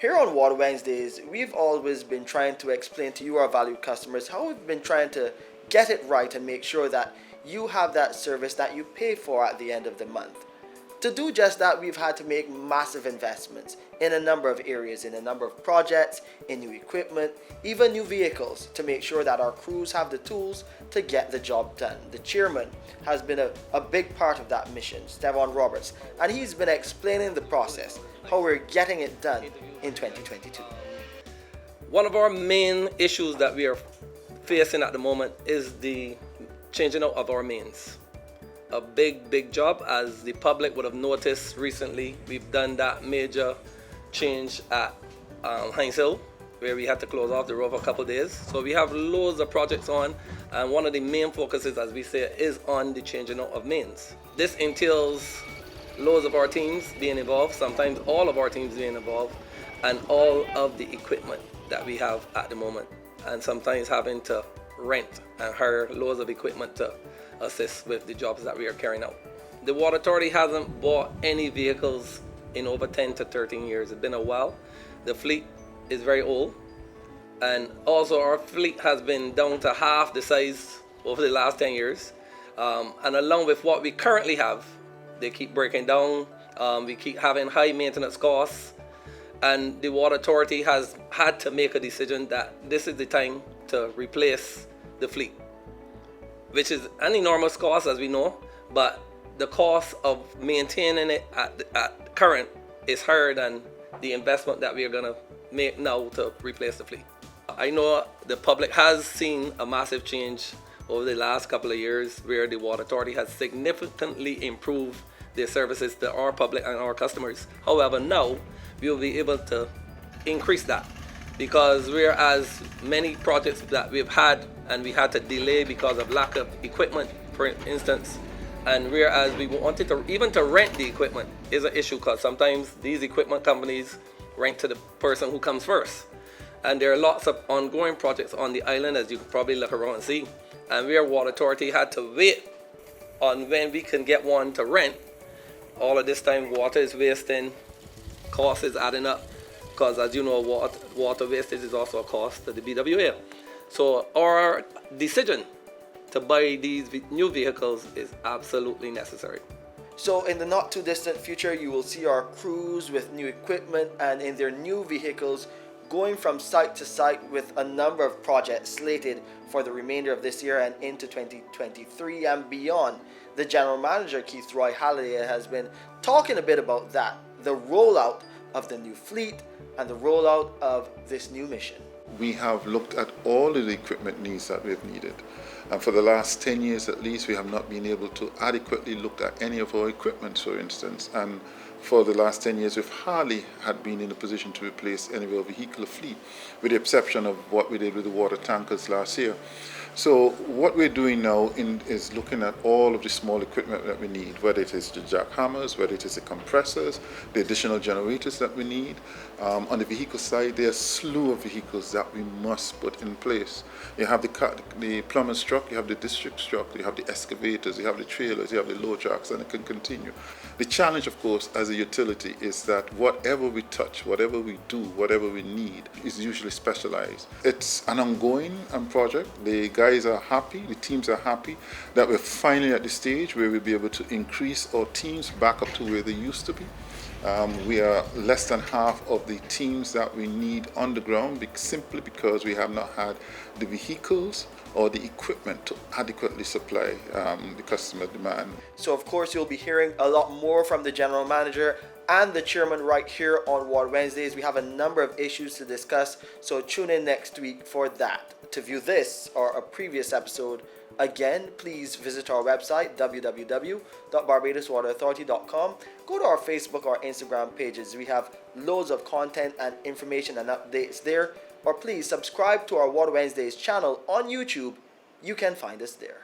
Here on Water Wednesdays, we've always been trying to explain to you, our valued customers, how we've been trying to get it right and make sure that you have that service that you pay for at the end of the month. To do just that, we've had to make massive investments in a number of areas, in a number of projects, in new equipment, even new vehicles, to make sure that our crews have the tools to get the job done. The chairman has been a big part of that mission, Stevon Roberts, and he's been explaining the process, how we're getting it done in 2022. One of our main issues that we are facing at the moment is the changing out of our mains. A big job, as the public would have noticed recently. We've done that major change at Hines Hill, where we had to close off the road for a couple of days. So we have loads of projects on, and one of the main focuses, as we say, is on the changing out of mains. This entails loads of our teams being involved, sometimes all of our teams being involved, and all of the equipment that we have at the moment, and sometimes having to rent and hire loads of equipment to assist with the jobs that we are carrying out. The Water Authority hasn't bought any vehicles in over 10 to 13 years. It's been a while. The fleet is very old, and also our fleet has been down to half the size over the last 10 years. And along with what we currently have, they keep breaking down. We keep having high maintenance costs, and the Water Authority has had to make a decision that this is the time to replace the fleet, which is an enormous cost, as we know, but the cost of maintaining it at current is higher than the investment that we are going to make now to replace the fleet. I know the public has seen a massive change over the last couple of years, where the Water Authority has significantly improved their services to our public and our customers. However, now we will be able to increase that, because whereas many projects that we've had and we had to delay because of lack of equipment, for instance, and whereas we wanted to even to rent the equipment is an issue, because sometimes these equipment companies rent to the person who comes first, and there are lots of ongoing projects on the island, as you can probably look around and see, and where Water Authority had to wait on when we can get one to rent. All of this time water is wasting, cost is adding up, because as you know, water wastage is also a cost to the BWA. So our decision to buy these new vehicles is absolutely necessary. So in the not too distant future, you will see our crews with new equipment and in their new vehicles going from site to site with a number of projects slated for the remainder of this year and into 2023 and beyond. The general manager, Keithroy, Halliday, has been talking a bit about that, the rollout of the new fleet and the rollout of this new mission. We have looked at all of the equipment needs that we've needed. And for the last 10 years at least, we have not been able to adequately look at any of our equipment, for instance. And for the last 10 years, we've hardly had been in a position to replace any of our vehicular fleet, with the exception of what we did with the water tankers last year. So what we're doing now is looking at all of the small equipment that we need, whether it is the jackhammers, whether it is the compressors, the additional generators that we need. On the vehicle side, there are a slew of vehicles that we must put in place. You have the plumber's truck, you have the district truck, you have the excavators, you have the trailers, you have the load trucks, and it can continue. The challenge, of course, as a utility is that whatever we touch, whatever we do, whatever we need is usually specialized. It's an ongoing project. The guys are happy, the teams are happy that we're finally at the stage where we'll be able to increase our teams back up to where they used to be. We are less than half of the teams that we need on the ground, simply because we have not had the vehicles or the equipment to adequately supply the customer demand. So of course you'll be hearing a lot more from the general manager and the chairman right here on Water Wednesdays. We have a number of issues to discuss, so tune in next week for that. To view this or a previous episode, again, please visit our website, www.barbadoswaterauthority.com. Go to our Facebook or Instagram pages. We have loads of content and information and updates there. Or please subscribe to our Water Wednesdays channel on YouTube. You can find us there.